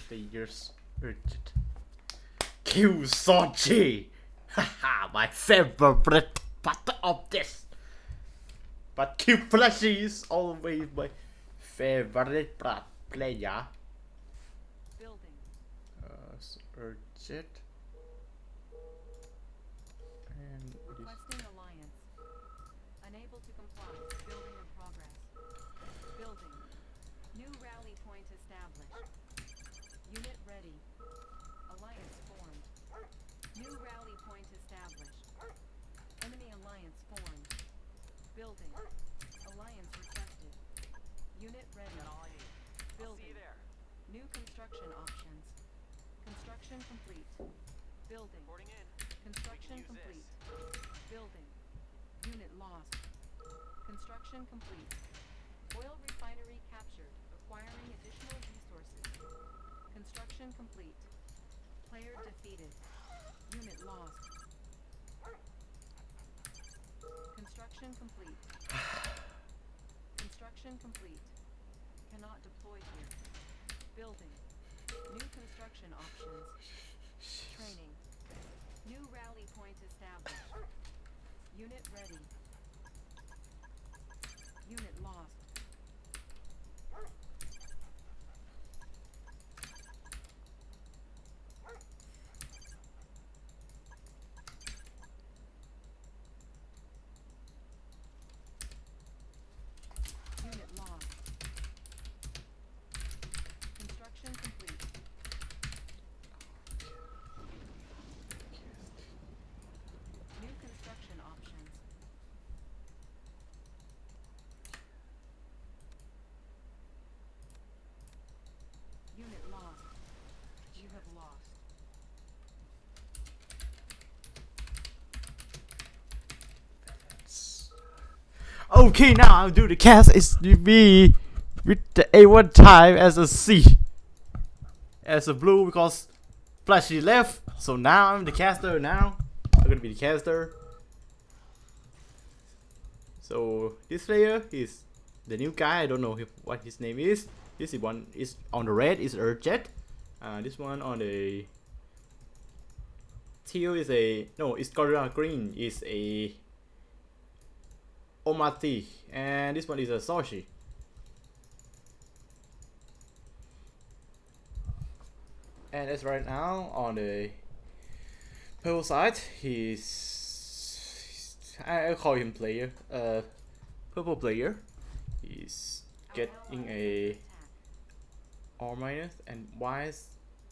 players. Erjet. Kill Scorchy! Haha, my favorite part of this. But kill Flashy is always my favorite player. Building. Erjet. And Requesting alliance. Unable to comply. Building in progress. Building. New rally point established. Unit ready. Alliance formed. New rally point established. Enemy alliance formed. Building. Alliance requested. Unit ready. Building. New construction options. Construction complete. Building. Construction complete. Building. Unit lost. Construction complete. Oil refinery captured. Acquiring additional resources. Construction complete. Player defeated. Unit lost. Construction complete. Construction complete. Cannot deploy here. Building. New construction options. Training. New rally point established. Unit ready. Unit lost. Unit lost. Construction complete. New construction options. Unit lost. You have lost. okay, now I'll do the cast SDB with the A1 type as a C. As a blue because Flashy left. So now I'm the caster now. I'm gonna be the caster. So this player is the new guy. I don't know what his name is. This is one is on the red is Erjet. This one on the teal is a no. It's green is a OmarT, and this one is a Scorchy. And as right now on the purple side, I call him player. Purple player. He's getting a R minus, and why is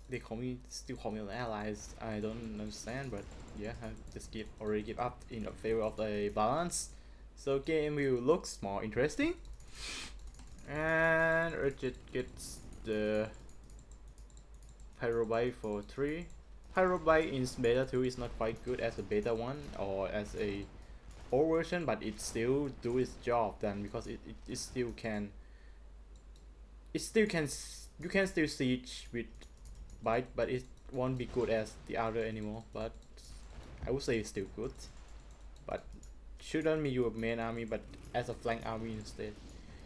they still call me allies? I don't understand, but yeah, I just already give up in favor of the balance. So game will looks more interesting. And Erjet gets the Pyrobyte for 3. Pyrobyte in beta 2 is not quite good as a beta 1 or as a old version, but it still do its job then, because it still can you can still siege with bite, but it won't be good as the other anymore. But I would say it's still good, but shouldn't be your main army, but as a flank army instead.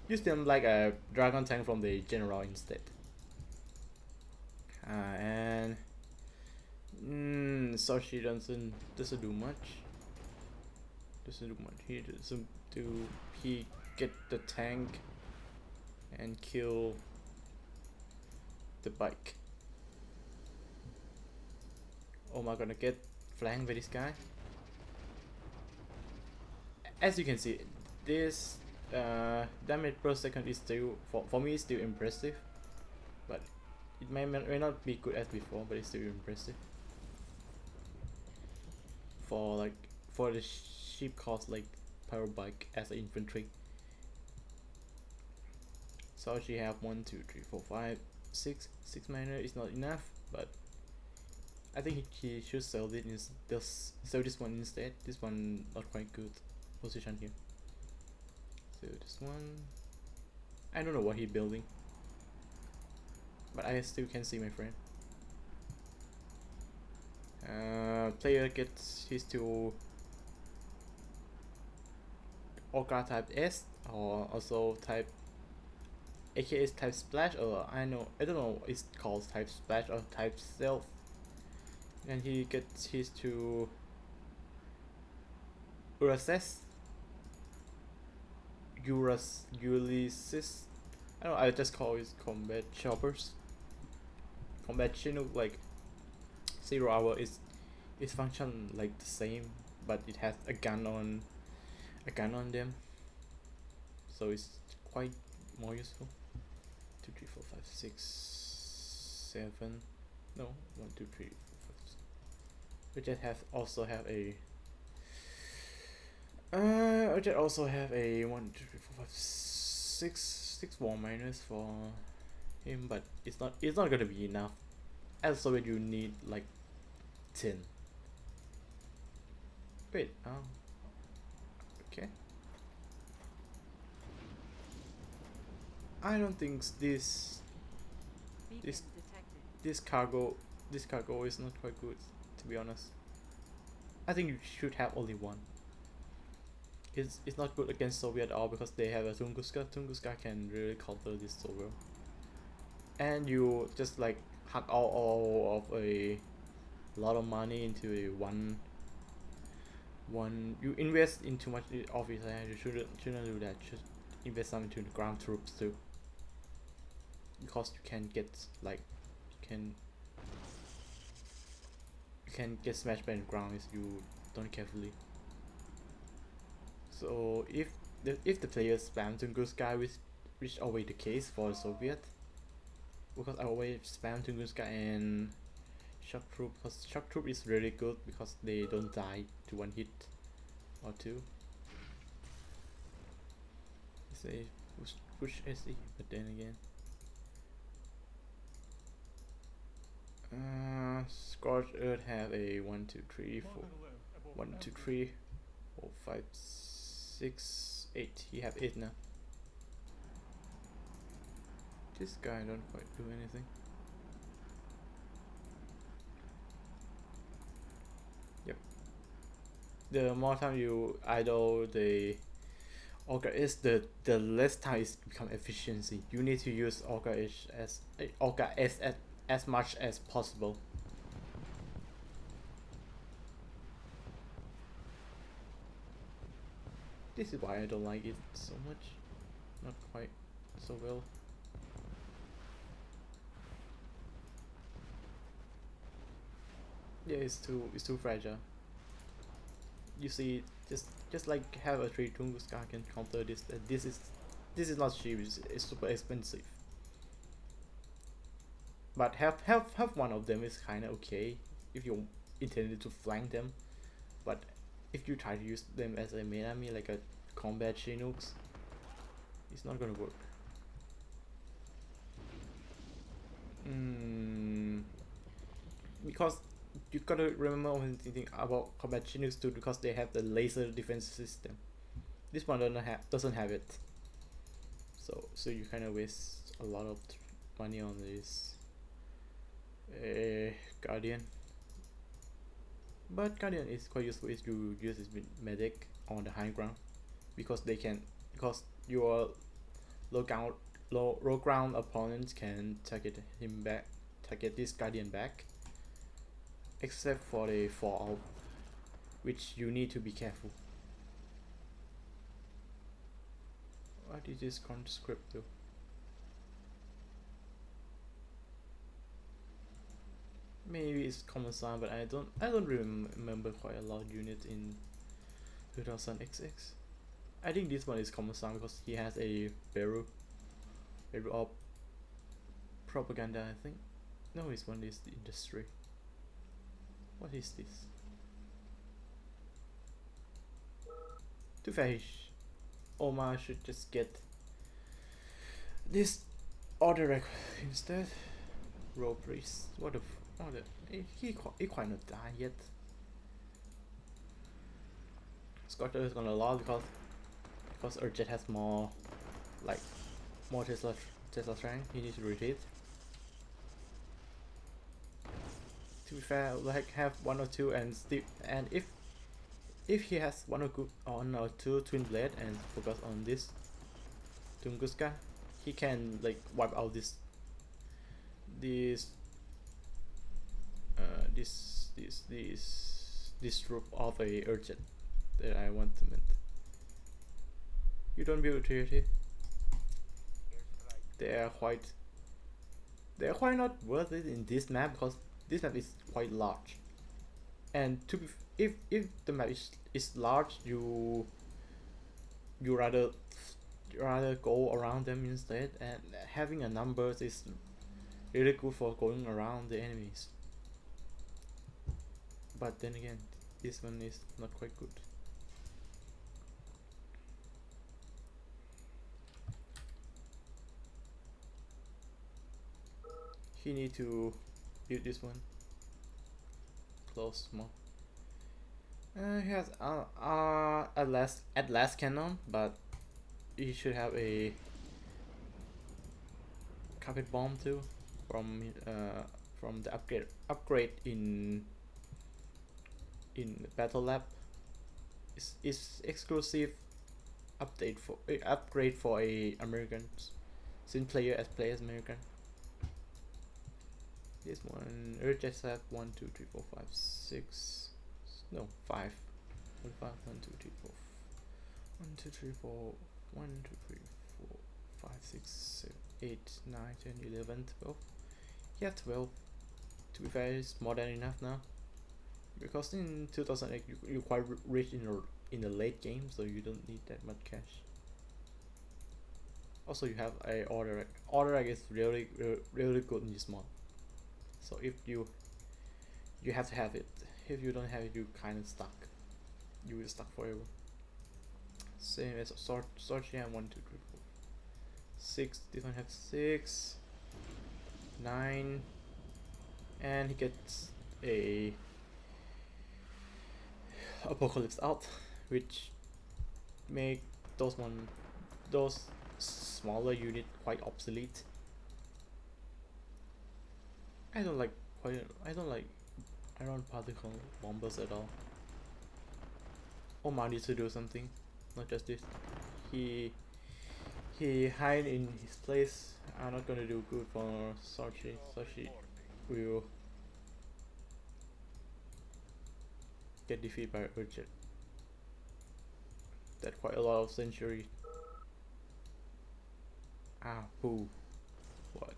Use them like a dragon tank from the general instead. And Scorchy doesn't do much. He doesn't do. He get the tank and kill the bike. Omar gonna get flanked by this guy. As you can see, this damage per second is still for me is still impressive, but it may not be good as before, but it's still impressive. For the ship cost like power bike as an infantry. So she have 1, 2, 3, 4, 5, 6 mana is not enough, but I think he should sell this one instead. This one not quite good position here. So this one, I don't know what he's building, but I still can see my friend. Player gets his two Orca type S or also type AK is type splash, or I don't know it's called type splash or type stealth. And he gets his to Ulysses. Ulysses. I don't know, I just call it combat choppers. Combat Chinook, like 0 hour is function like the same, but it has a gun on them, so it's quite more useful. 2, 3, 4, 5, 6, 7. No, 1, 2, 3, 4, 5, 6. We just have a I just also have a 1, 2, 3, 4, 5, 6 war minus for him, but it's not gonna be enough. As so you need like 10. Wait, oh, okay. I don't think this Beacon This- detected. this cargo is not quite good, to be honest. I think you should have only one. It's not good against Soviet at all because they have a Tunguska. Tunguska can really counter this so well. And you just like hack all of a lot of money into a one you invest in too much of it, and you shouldn't do that. Just invest some into the ground troops too, because you can get like you can get smashed by the ground if you don't carefully. So if the players spam Tunguska, which always the case for the Soviet, because I always spam Tunguska and shock troop, because shock troop is really good because they don't die to one hit or two. Say push SE, but then again, Scorched Earth have a 1, 2, 3, 4, 1, 2, 3, 4, 5, 6, 8. He have 8 now. This guy don't quite do anything. Yep. The more time you idle the Auger is, the less time is become efficiency. You need to use Auger as much as possible. This is why I don't like it so much. Not quite so well. Yeah, it's too fragile. You see, just like have a 3 Tunguska can counter this. This is not cheap. It's super expensive. But have one of them is kind of okay if you intended to flank them. But if you try to use them as a main army, like a combat Chinooks, it's not gonna work. Because you gotta remember one thing about combat Chinooks too, because they have the laser defense system. This one doesn't have it. So you kind of waste a lot of money on this Guardian. But Guardian is quite useful if you use this medic on the high ground, because your low ground opponents can target this Guardian back, except for the fallout, which you need to be careful. What is this conscript do? Maybe it's common sign, but I don't remember quite a lot of units in 2000XX. I think this one is common sign because he has a barrel of propaganda, I think. No, this one is the industry. What is this? To finish, Omar should just get this order instead. Roll priest. What the? He quite not die yet. Scorchy is gonna lose because Erjet has more Tesla strength. He needs to retreat. To be fair, like have 1 or 2 and if he has 1 or 2 twin blade and focus on this Tunguska, he can like wipe out this this group of a Erjet that I want to mint. You don't build utility. They are quite not worth it in this map because this map is quite large. And to be if the map is large, you rather go around them instead, and having a numbers is really good for going around the enemies. But then again, this one is not quite good. He need to build this one. Close more. He has at last cannon, but he should have a carpet bomb too from the upgrade in battle lab. Is exclusive upgrade for a Americans, since player as American. This one Erjet have 1 2 3 4 5 6 no 5 1 5 1 2 3 4 1 2 3 4 1 2 3 4 5 6 7 8 9 10 11 12. Yeah, 12. To be fair, it's more than enough now, because in 2008 you're quite rich in the late game, so you don't need that much cash. Also, you have a order is really good in this mod. So if you have to have it. If you don't have it, you kind of stuck. You will stuck forever. Same as Scorchy and 1 2 3 4 6. This one have 6 9, and he gets a apocalypse out, which make those smaller unit quite obsolete. I don't like iron particle bombers at all. OmarT needs to do something, not just this. He hide in his place. I'm not gonna do good for Scorchy. Scorchy will get defeated by Erjet. That's quite a lot of century. Ah, who? What?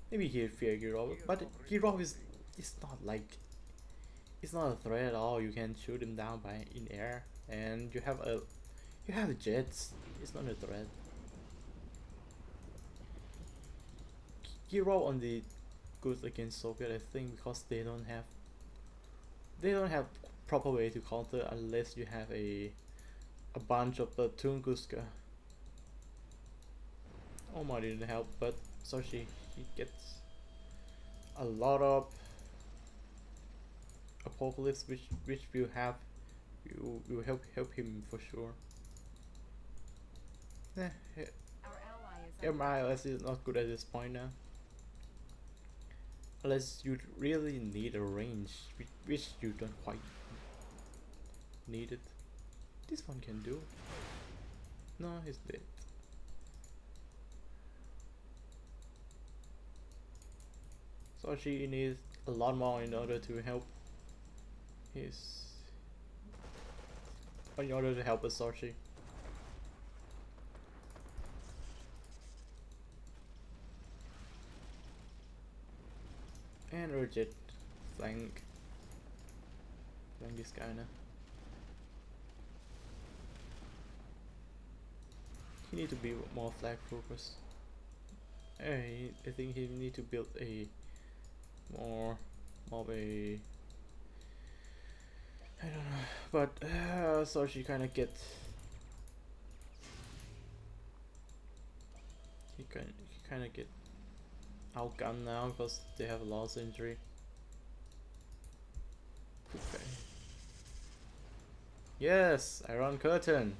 Maybe he'll fear Girov, but Girov is not a threat at all. You can shoot him down by in air, and you have jets. It's not a threat. Girov on the good against Soviet, I think, because they don't have proper way to counter unless you have a bunch of the Tunguska. OmarT didn't help, but Scorchy, he gets a lot of apocalypse, which will have will help him for sure. MIOS is not good at this point now, unless you really need a range, which you don't quite need it. This one can do. No, he's dead. So she needs a lot more in order to help Scorchy. And Erjet flank this guy now. He need to be more flag focused. I think he need to build a more of a, I don't know, but so she kind of get he kind of get outgunned now because they have a lost injury. Okay. Yes, Iron Curtain.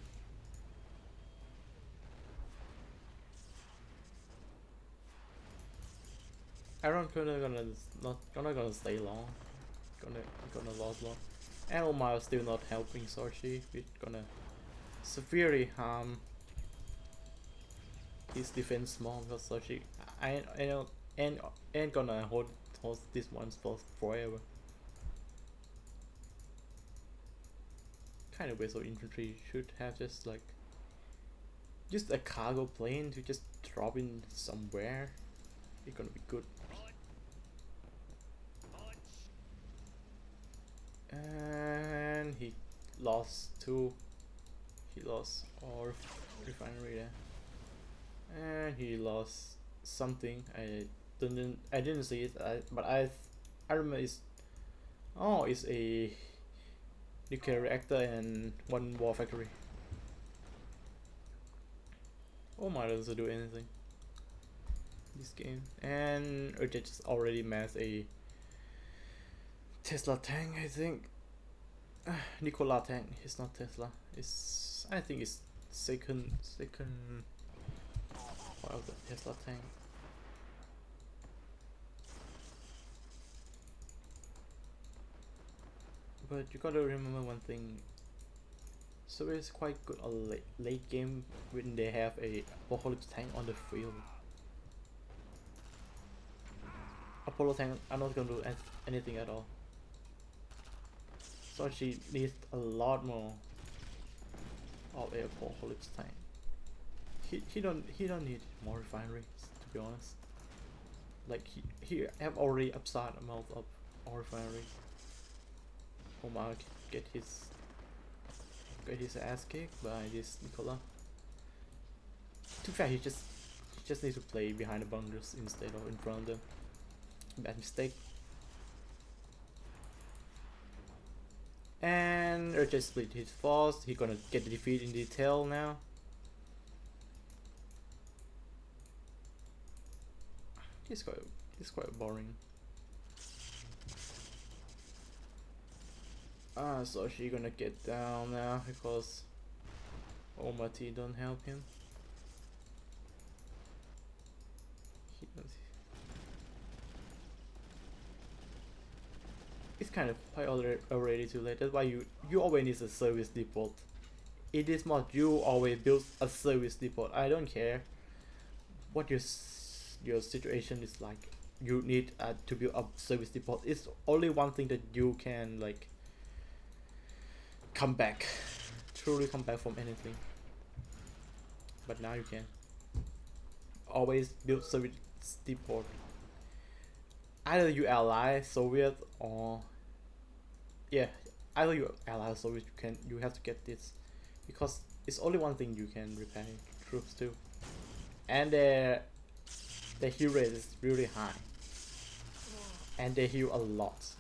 Iron Curtain gonna stay long. Gonna last long. And OmarT still not helping Scorchy. We're gonna severely harm his defense small because Scorchy I know ain't gonna hold this one for forever. Kind of way so infantry should have just like just a cargo plane to just drop in somewhere. It's gonna be good. And he lost two. He lost our refinery there. And he lost something. I didn't see it. But I remember it's a nuclear reactor and one war factory. OmarT doesn't do anything this game. And Erjet just already massed a Tesla tank, I think. Nikola tank. It's not Tesla. I think it's second part of the Tesla tank. But you gotta remember one thing. So it's quite good a late game when they have a apocalypse tank on the field. Apollo tank are not gonna do anything at all. So she needs a lot more of a apocalypse tank. He don't need more refineries, to be honest. Like he have already absurd amount of refineries. OmarT get his ass kicked by this Nikola. To be fair, he just needs to play behind the bunkers instead of in front of them. Bad mistake. And Erjet split his force. He gonna get the defeat in detail now. He's quite boring. So she gonna get down now because OmarT don't help him. It's kind of already too late. That's why you always need a service depot. In this mod, you always build a service depot. I don't care what your situation is like. You need to build a service depot. It's only one thing that you can like come back, truly come back from anything. But now you can always build service depot. Either you ally Soviet or either you ally Soviet, you have to get this because it's only one thing you can repair troops to, and their heal rate is really high, and they heal a lot.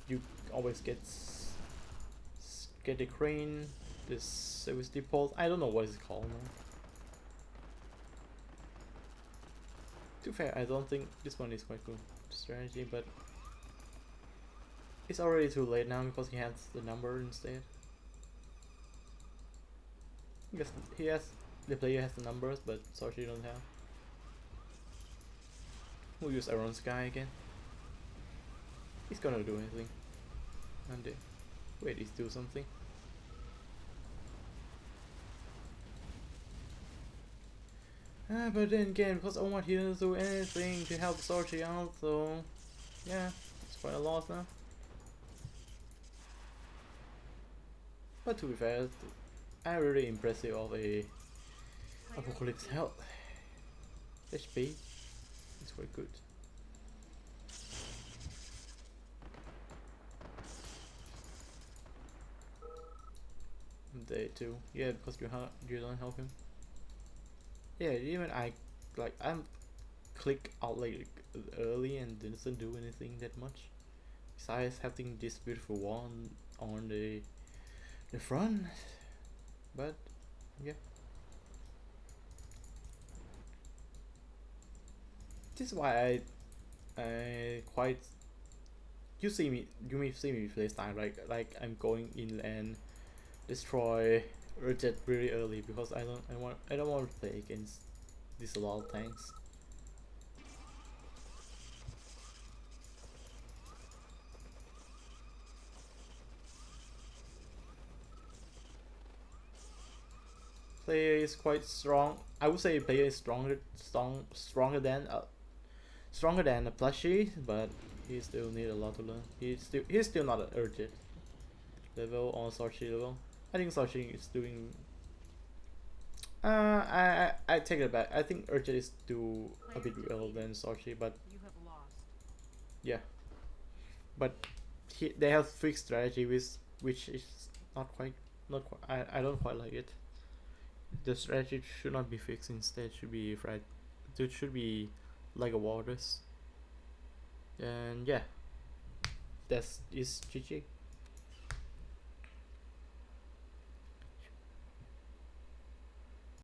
You always get the crane, this service depot. I don't know what it's called now. To be fair, I don't think this one is quite good strategy, but it's already too late now because he has the number instead. Because the player has the numbers, but Scorchy don't have. We'll use Iron Sky again. He's gonna do anything. And wait, he's do something. But then again, because OmarT didn't do anything to help Scorchy out, so yeah, it's quite a loss now. But to be fair, I'm really impressive of a Apocalypse health. HP is quite good. Day 2, yeah, because you don't help him. Yeah, even I'm click out like early and doesn't do anything that much. Besides having this beautiful one on the front, but yeah. This is why I quite you may see me play style like I'm going in and destroy Erjet really early because I don't want to play against these lot of tanks. Player is quite strong. I would say player is stronger than a plushie, but he still need a lot to learn. He's still not an Erjet level or Scorchy level. I think Scorchy is doing. I take it back. I think Erjet is do a bit well than Scorchy, but You have lost. yeah, but they have fixed strategy which is not quite. I don't quite like it. The strategy should not be fixed. Instead, should be right. It should be like a walrus. And yeah, that's is GG.